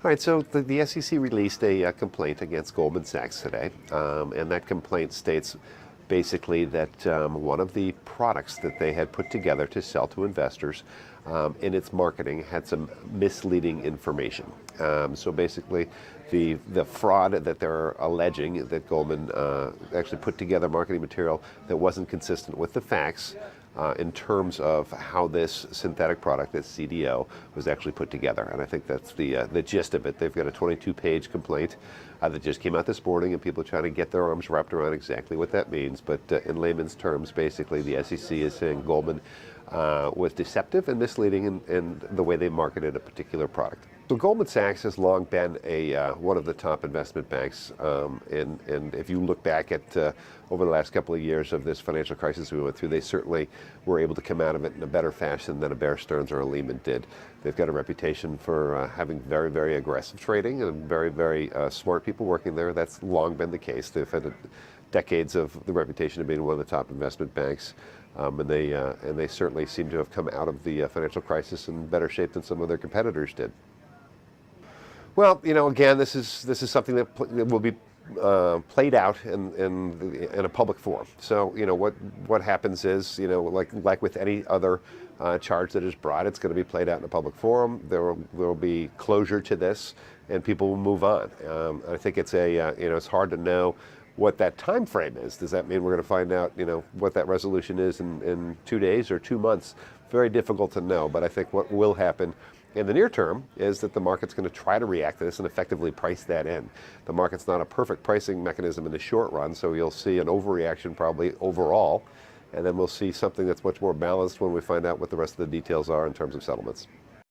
All right, so the SEC released a complaint against Goldman Sachs today, and that complaint states basically that one of the products that they had put together to sell to investors in its marketing had some misleading information. So basically, the fraud that they're alleging that Goldman actually put together marketing material that wasn't consistent with the facts in terms of how this synthetic product, this CDO, was actually put together. And I think that's the gist of it. They've got a 22-page complaint that just came out this morning, and people are trying to get their arms wrapped around exactly what that means. But in layman's terms, basically, the SEC is saying Goldman was deceptive and misleading in the way they marketed a particular product. So Goldman Sachs has long been one of the top investment banks, and if you look back at over the last couple of years of this financial crisis we went through, they certainly were able to come out of it in a better fashion than a Bear Stearns or a Lehman did. They've got a reputation for having very, very aggressive trading and very, very smart people working there. That's long been the case. They've had decades of the reputation of being one of the top investment banks. And they certainly seem to have come out of the financial crisis in better shape than some of their competitors did. Well, again, this is something that will be played out in a public forum. So, what happens is, like with any other charge that is brought, it's going to be played out in a public forum. There will be closure to this, and people will move on. I think it's it's hard to know what that time frame is. Does that mean we're going to find out, what that resolution is in 2 days or 2 months? Very difficult to know, but I think what will happen in the near term is that the market's going to try to react to this and effectively price that in. The market's not a perfect pricing mechanism in the short run, so you'll see an overreaction probably overall, and then we'll see something that's much more balanced when we find out what the rest of the details are in terms of settlements.